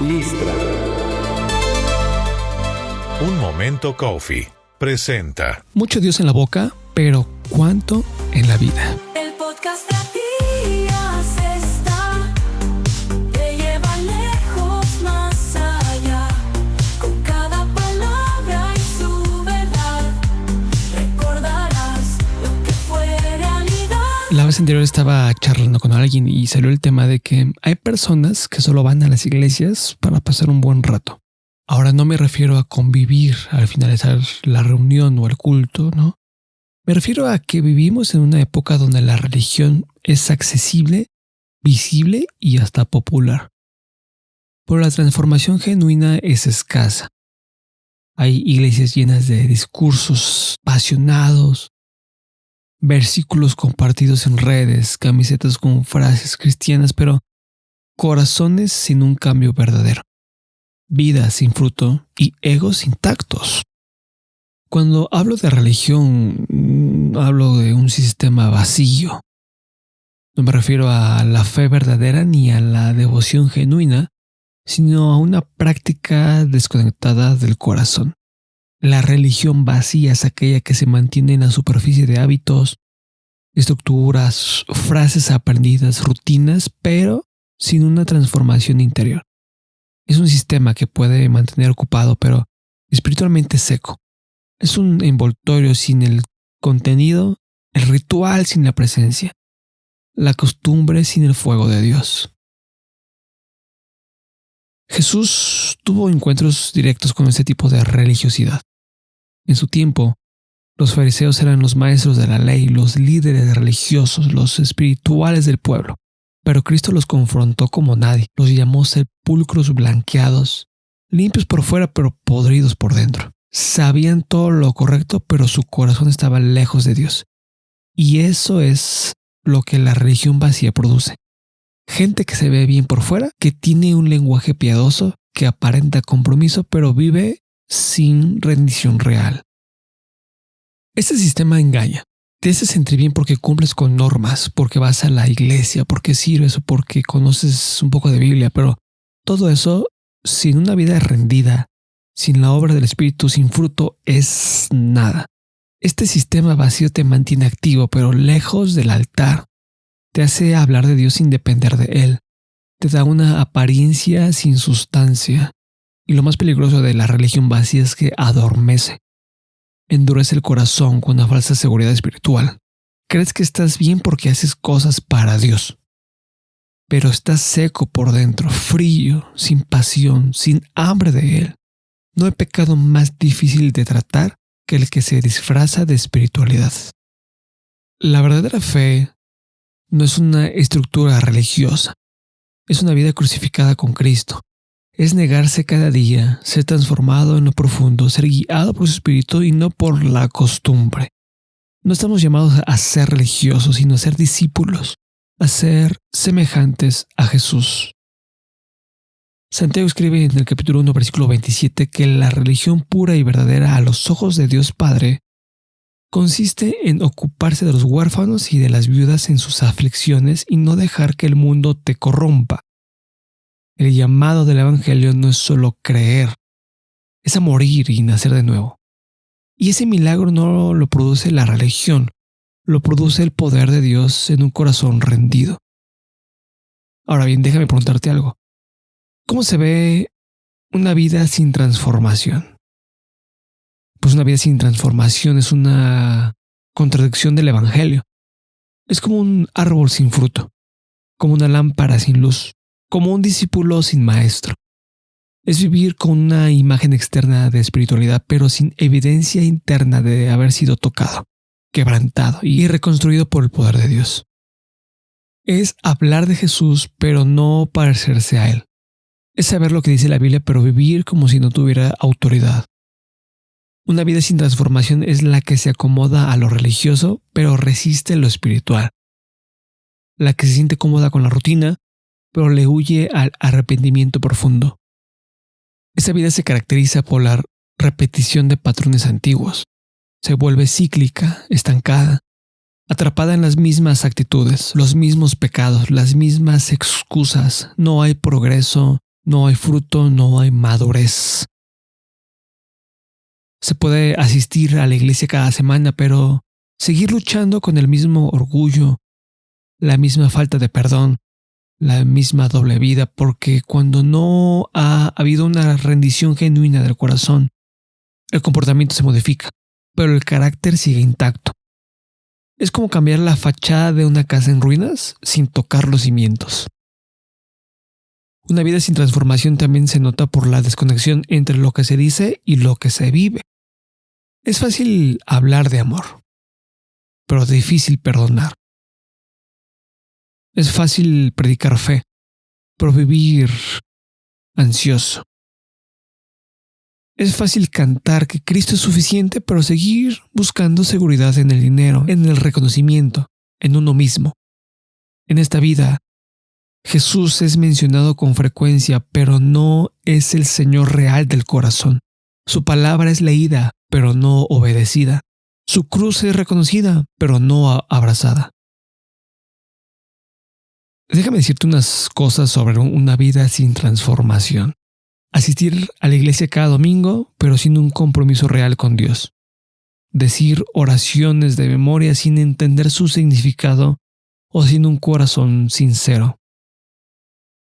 Listra. Un Momento Coffee presenta. Mucho Dios en la boca, pero ¿cuánto en la vida? El podcast de Días está, te lleva lejos más allá, con cada palabra y su verdad, recordarás lo que fue realidad. La vez anterior estaba charlando con alguien y salió el tema de que hay personas que solo van a las iglesias para pasar un buen rato. Ahora no me refiero a convivir al finalizar la reunión o el culto, ¿no? Me refiero a que vivimos en una época donde la religión es accesible, visible y hasta popular. Pero la transformación genuina es escasa. Hay iglesias llenas de discursos apasionados, versículos compartidos en redes, camisetas con frases cristianas, pero corazones sin un cambio verdadero. Vidas sin fruto y egos intactos. Cuando hablo de religión, hablo de un sistema vacío. No me refiero a la fe verdadera ni a la devoción genuina, sino a una práctica desconectada del corazón. La religión vacía es aquella que se mantiene en la superficie de hábitos, estructuras, frases aprendidas, rutinas, pero sin una transformación interior. Es un sistema que puede mantener ocupado, pero espiritualmente seco. Es un envoltorio sin el contenido, el ritual sin la presencia, la costumbre sin el fuego de Dios. Jesús tuvo encuentros directos con este tipo de religiosidad. En su tiempo, los fariseos eran los maestros de la ley, los líderes religiosos, los espirituales del pueblo. Pero Cristo los confrontó como nadie, los llamó sepulcros blanqueados, limpios por fuera pero podridos por dentro. Sabían todo lo correcto, pero su corazón estaba lejos de Dios. Y eso es lo que la religión vacía produce. Gente que se ve bien por fuera, que tiene un lenguaje piadoso, que aparenta compromiso, pero vive sin rendición real. Este sistema engaña. Te hace sentir bien porque cumples con normas, porque vas a la iglesia, porque sirves o porque conoces un poco de Biblia, pero todo eso sin una vida rendida, sin la obra del Espíritu, sin fruto, es nada. Este sistema vacío te mantiene activo, pero lejos del altar. Te hace hablar de Dios sin depender de Él. Te da una apariencia sin sustancia. Y lo más peligroso de la religión vacía es que adormece. Endurece el corazón con una falsa seguridad espiritual. Crees que estás bien porque haces cosas para Dios. Pero estás seco por dentro, frío, sin pasión, sin hambre de Él. No hay pecado más difícil de tratar que el que se disfraza de espiritualidad. La verdadera fe no es una estructura religiosa. Es una vida crucificada con Cristo. Es negarse cada día, ser transformado en lo profundo, ser guiado por su espíritu y no por la costumbre. No estamos llamados a ser religiosos, sino a ser discípulos, a ser semejantes a Jesús. Santiago escribe en el capítulo 1, versículo 27, que la religión pura y verdadera a los ojos de Dios Padre consiste en ocuparse de los huérfanos y de las viudas en sus aflicciones y no dejar que el mundo te corrompa. El llamado del Evangelio no es solo creer, es a morir y nacer de nuevo. Y ese milagro no lo produce la religión, lo produce el poder de Dios en un corazón rendido. Ahora bien, déjame preguntarte algo. ¿Cómo se ve una vida sin transformación? Pues una vida sin transformación es una contradicción del Evangelio. Es como un árbol sin fruto, como una lámpara sin luz, como un discípulo sin maestro. Es vivir con una imagen externa de espiritualidad, pero sin evidencia interna de haber sido tocado, quebrantado y reconstruido por el poder de Dios. Es hablar de Jesús, pero no parecerse a Él. Es saber lo que dice la Biblia, pero vivir como si no tuviera autoridad. Una vida sin transformación es la que se acomoda a lo religioso, pero resiste lo espiritual. La que se siente cómoda con la rutina, pero le huye al arrepentimiento profundo. Esa vida se caracteriza por la repetición de patrones antiguos. Se vuelve cíclica, estancada, atrapada en las mismas actitudes, los mismos pecados, las mismas excusas. No hay progreso, no hay fruto, no hay madurez. Se puede asistir a la iglesia cada semana, pero seguir luchando con el mismo orgullo, la misma falta de perdón, la misma doble vida, porque cuando no ha habido una rendición genuina del corazón, el comportamiento se modifica, pero el carácter sigue intacto. Es como cambiar la fachada de una casa en ruinas sin tocar los cimientos. Una vida sin transformación también se nota por la desconexión entre lo que se dice y lo que se vive. Es fácil hablar de amor, pero difícil perdonar. Es fácil predicar fe, pero vivir ansioso. Es fácil cantar que Cristo es suficiente, pero seguir buscando seguridad en el dinero, en el reconocimiento, en uno mismo. En esta vida, Jesús es mencionado con frecuencia, pero no es el Señor real del corazón. Su palabra es leída, pero no obedecida. Su cruz es reconocida, pero no abrazada. Déjame decirte unas cosas sobre una vida sin transformación. Asistir a la iglesia cada domingo, pero sin un compromiso real con Dios. Decir oraciones de memoria sin entender su significado o sin un corazón sincero.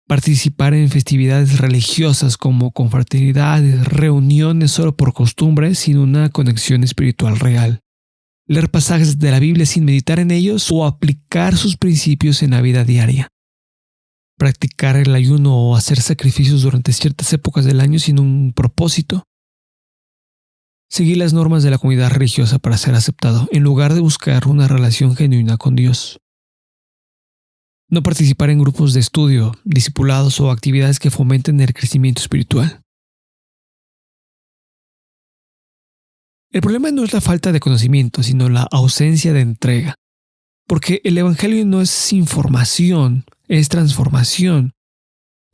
Participar en festividades religiosas como confraternidades, reuniones solo por costumbre sin una conexión espiritual real. Leer pasajes de la Biblia sin meditar en ellos o aplicar sus principios en la vida diaria. Practicar el ayuno o hacer sacrificios durante ciertas épocas del año sin un propósito. Seguir las normas de la comunidad religiosa para ser aceptado, en lugar de buscar una relación genuina con Dios. No participar en grupos de estudio, discipulados o actividades que fomenten el crecimiento espiritual. El problema no es la falta de conocimiento, sino la ausencia de entrega. Porque el Evangelio no es información, es transformación.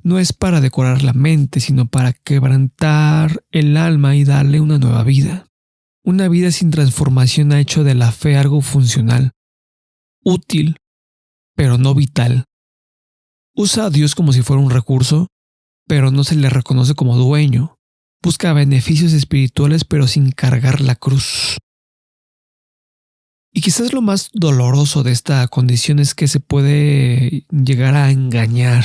No es para decorar la mente, sino para quebrantar el alma y darle una nueva vida. Una vida sin transformación ha hecho de la fe algo funcional, útil, pero no vital. Usa a Dios como si fuera un recurso, pero no se le reconoce como dueño. Busca beneficios espirituales, pero sin cargar la cruz. Y quizás lo más doloroso de esta condición es que se puede llegar a engañar.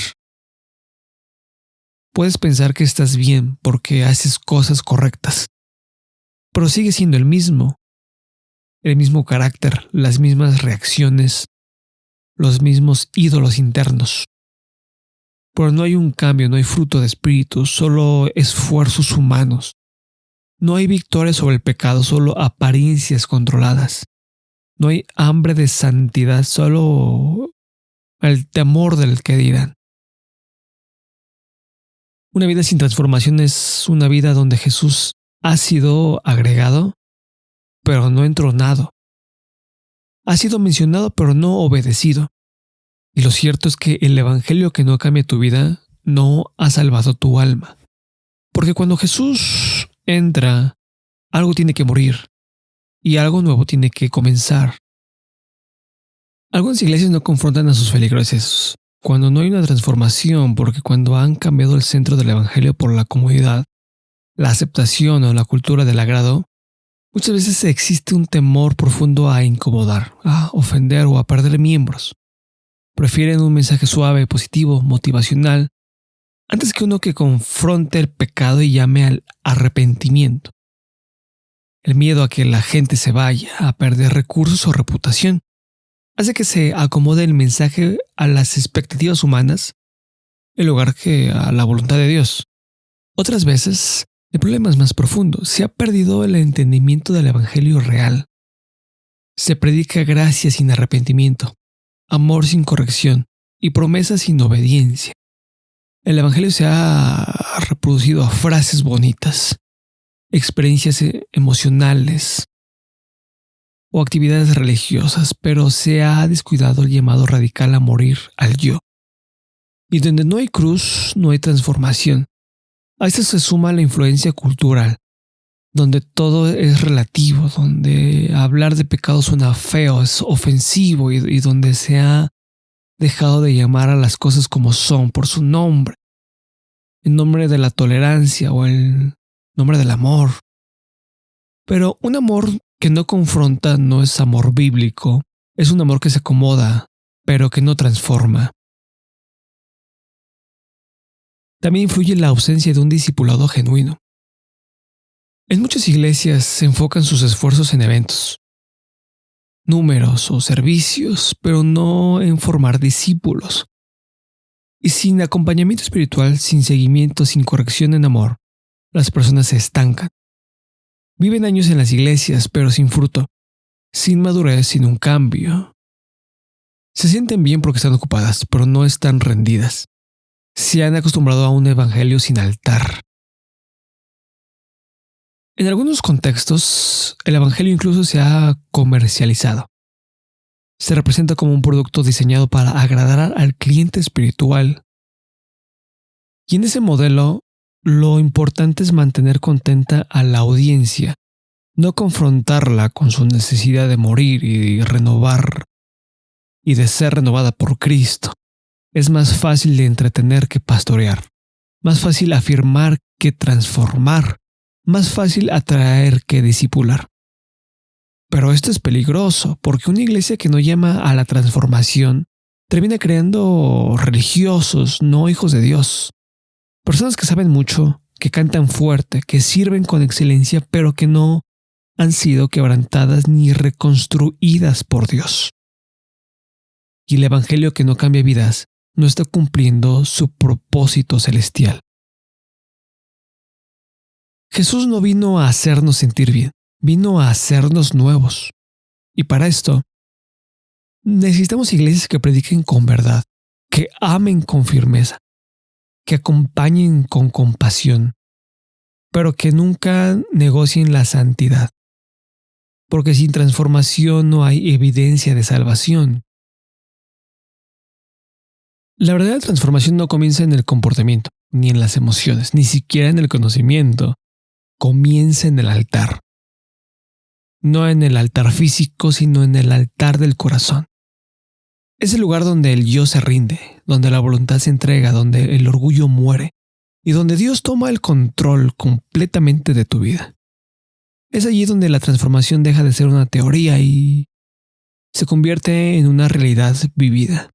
Puedes pensar que estás bien porque haces cosas correctas, pero sigue siendo el mismo carácter, las mismas reacciones, los mismos ídolos internos. Pero no hay un cambio, no hay fruto de espíritu, solo esfuerzos humanos. No hay victoria sobre el pecado, solo apariencias controladas. No hay hambre de santidad, solo el temor del que dirán. Una vida sin transformación es una vida donde Jesús ha sido agregado, pero no entronado. Ha sido mencionado, pero no obedecido. Y lo cierto es que el evangelio que no cambia tu vida no ha salvado tu alma. Porque cuando Jesús entra, algo tiene que morir y algo nuevo tiene que comenzar. Algunas iglesias no confrontan a sus feligreses cuando no hay una transformación, porque cuando han cambiado el centro del evangelio por la comodidad, la aceptación o la cultura del agrado, muchas veces existe un temor profundo a incomodar, a ofender o a perder miembros. Prefieren un mensaje suave, positivo, motivacional, antes que uno que confronte el pecado y llame al arrepentimiento. El miedo a que la gente se vaya, a perder recursos o reputación, hace que se acomode el mensaje a las expectativas humanas en lugar que a la voluntad de Dios. Otras veces, el problema es más profundo. Se ha perdido el entendimiento del evangelio real. Se predica gracia sin arrepentimiento, amor sin corrección y promesa sin obediencia. El evangelio se ha reproducido a frases bonitas, experiencias emocionales o actividades religiosas, pero se ha descuidado el llamado radical a morir al yo. Y donde no hay cruz, no hay transformación. A esto se suma la influencia cultural, donde todo es relativo, donde hablar de pecado suena feo, es ofensivo y donde se ha dejado de llamar a las cosas como son por su nombre. en nombre de la tolerancia o en nombre del amor. Pero un amor que no confronta no es amor bíblico, es un amor que se acomoda, pero que no transforma. También influye la ausencia de un discipulado genuino. En muchas iglesias se enfocan sus esfuerzos en eventos, números o servicios, pero no en formar discípulos. Y sin acompañamiento espiritual, sin seguimiento, sin corrección en amor, las personas se estancan. Viven años en las iglesias, pero sin fruto, sin madurez, sin un cambio. Se sienten bien porque están ocupadas, pero no están rendidas. Se han acostumbrado a un evangelio sin altar. En algunos contextos, el evangelio incluso se ha comercializado. Se representa como un producto diseñado para agradar al cliente espiritual. Y en ese modelo, lo importante es mantener contenta a la audiencia, no confrontarla con su necesidad de morir y renovar y de ser renovada por Cristo. Es más fácil de entretener que pastorear, más fácil afirmar que transformar, más fácil atraer que discipular. Pero esto es peligroso, porque una iglesia que no llama a la transformación termina creando religiosos, no hijos de Dios. Personas que saben mucho, que cantan fuerte, que sirven con excelencia, pero que no han sido quebrantadas ni reconstruidas por Dios. Y el evangelio que no cambia vidas no está cumpliendo su propósito celestial. Jesús no vino a hacernos sentir bien, vino a hacernos nuevos. Y para esto, necesitamos iglesias que prediquen con verdad, que amen con firmeza, que acompañen con compasión, pero que nunca negocien la santidad. Porque sin transformación no hay evidencia de salvación. La verdadera transformación no comienza en el comportamiento, ni en las emociones, ni siquiera en el conocimiento. Comienza en el altar. No en el altar físico, sino en el altar del corazón. Es el lugar donde el yo se rinde, donde la voluntad se entrega, donde el orgullo muere y donde Dios toma el control completamente de tu vida. Es allí donde la transformación deja de ser una teoría y se convierte en una realidad vivida.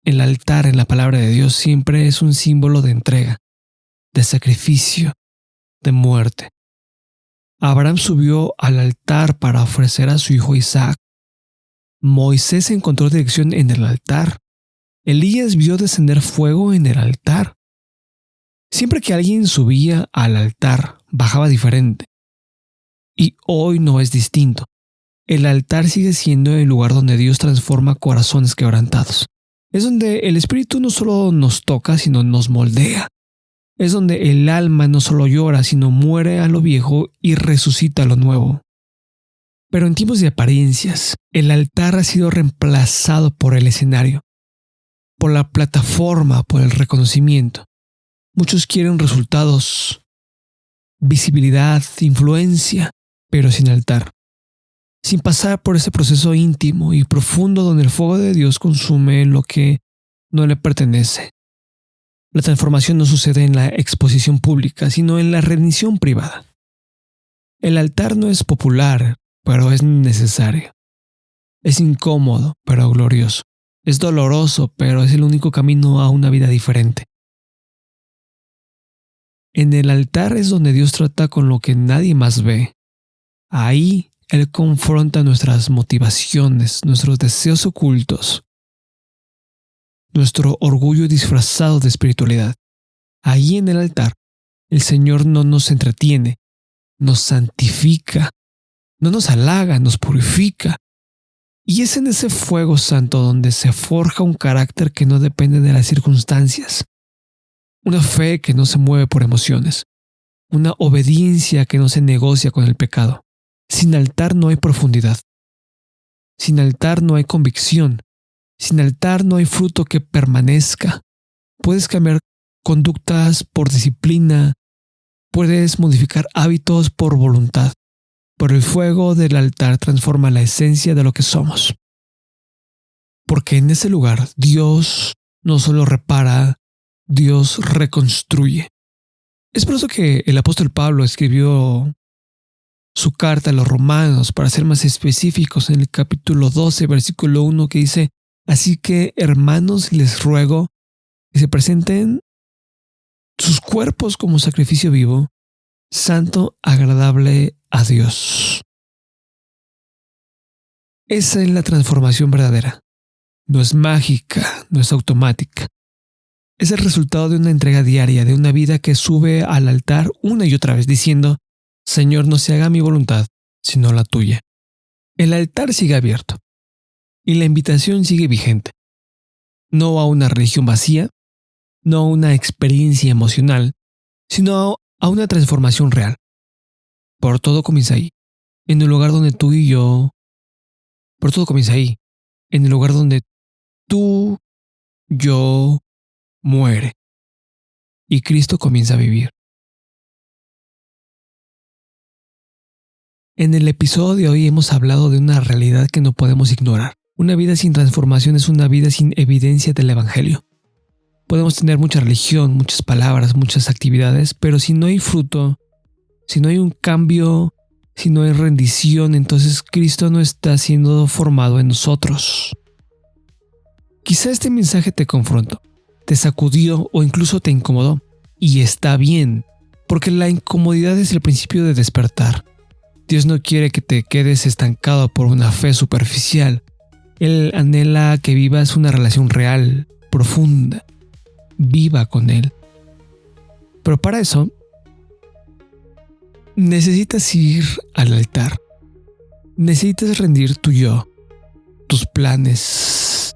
El altar en la palabra de Dios siempre es un símbolo de entrega, de sacrificio, de muerte. Abraham subió al altar para ofrecer a su hijo Isaac. Moisés encontró dirección en el altar. Elías vio descender fuego en el altar. Siempre que alguien subía al altar, bajaba diferente. Y hoy no es distinto. El altar sigue siendo el lugar donde Dios transforma corazones quebrantados. Es donde el Espíritu no solo nos toca, sino nos moldea. Es donde el alma no solo llora, sino muere a lo viejo y resucita a lo nuevo. Pero en tiempos de apariencias, el altar ha sido reemplazado por el escenario, por la plataforma, por el reconocimiento. Muchos quieren resultados, visibilidad, influencia, pero sin altar. Sin pasar por ese proceso íntimo y profundo donde el fuego de Dios consume lo que no le pertenece. La transformación no sucede en la exposición pública, sino en la rendición privada. El altar no es popular, pero es necesario. Es incómodo, pero glorioso. Es doloroso, pero es el único camino a una vida diferente. En el altar es donde Dios trata con lo que nadie más ve. Ahí Él confronta nuestras motivaciones, nuestros deseos ocultos, nuestro orgullo disfrazado de espiritualidad. Ahí en el altar, el Señor no nos entretiene, nos santifica, no nos halaga, nos purifica. Y es en ese fuego santo donde se forja un carácter que no depende de las circunstancias, una fe que no se mueve por emociones, una obediencia que no se negocia con el pecado. Sin altar no hay profundidad. Sin altar no hay convicción. Sin altar no hay fruto que permanezca. Puedes cambiar conductas por disciplina. Puedes modificar hábitos por voluntad. Pero el fuego del altar transforma la esencia de lo que somos. Porque en ese lugar Dios no solo repara, Dios reconstruye. Es por eso que el apóstol Pablo escribió su carta a los romanos, para ser más específicos, en el capítulo 12, versículo 1, que dice: así que, hermanos, les ruego que se presenten sus cuerpos como sacrificio vivo, santo, agradable a Dios. Esa es la transformación verdadera. No es mágica, no es automática. Es el resultado de una entrega diaria, de una vida que sube al altar una y otra vez diciendo: Señor, no se haga mi voluntad, sino la tuya. El altar sigue abierto y la invitación sigue vigente. No a una religión vacía, no a una experiencia emocional, sino a una transformación real. Por todo comienza ahí, en el lugar donde tú y yo... Por todo comienza ahí, en el lugar donde tú, yo, muere. Y Cristo comienza a vivir. En el episodio de hoy hemos hablado de una realidad que no podemos ignorar. Una vida sin transformación es una vida sin evidencia del Evangelio. Podemos tener mucha religión, muchas palabras, muchas actividades, pero si no hay fruto, si no hay un cambio, si no hay rendición, entonces Cristo no está siendo formado en nosotros. Quizá este mensaje te confrontó, te sacudió o incluso te incomodó. Y está bien, porque la incomodidad es el principio de despertar. Dios no quiere que te quedes estancado por una fe superficial. Él anhela que vivas una relación real, profunda, viva con Él. Pero para eso, necesitas ir al altar. Necesitas rendir tu yo, tus planes,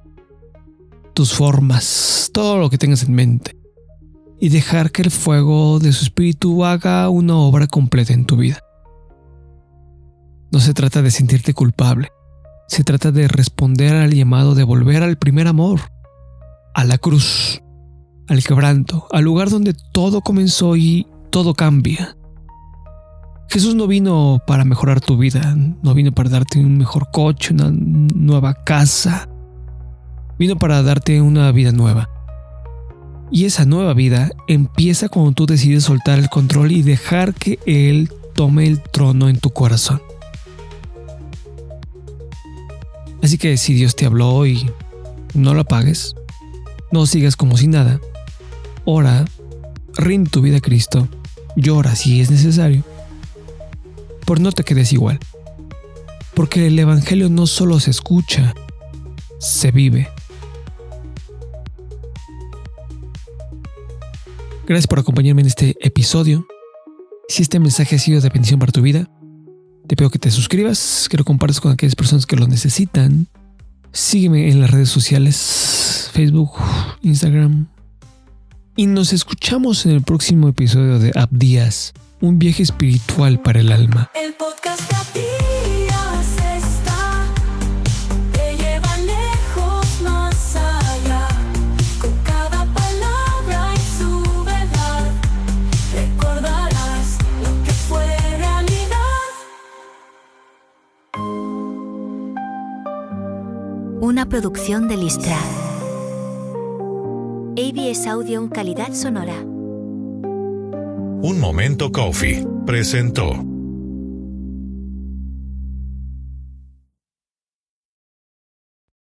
tus formas, todo lo que tengas en mente, y dejar que el fuego de su espíritu haga una obra completa en tu vida. No se trata de sentirte culpable, se trata de responder al llamado de volver al primer amor, a la cruz, al quebranto, al lugar donde todo comenzó y todo cambia. Jesús no vino para mejorar tu vida, no vino para darte un mejor coche, una nueva casa. Vino para darte una vida nueva. Y esa nueva vida empieza cuando tú decides soltar el control y dejar que Él tome el trono en tu corazón. Así que si Dios te habló hoy, no lo apagues, no sigas como si nada. Ora, rinde tu vida a Cristo, llora si es necesario, pero no te quedes igual. Porque el Evangelio no solo se escucha, se vive. Gracias por acompañarme en este episodio. Si este mensaje ha sido de bendición para tu vida, te pido que te suscribas, que lo compartas con aquellas personas que lo necesitan. Sígueme en las redes sociales, Facebook, Instagram. Y nos escuchamos en el próximo episodio de Abdías, un viaje espiritual para el alma. El podcast de Abdías está, te lleva lejos más allá, con cada palabra y su verdad, recordarás lo que fue realidad. Una producción de Listra. ABS Audio en calidad sonora. Un Momento Coffee presentó.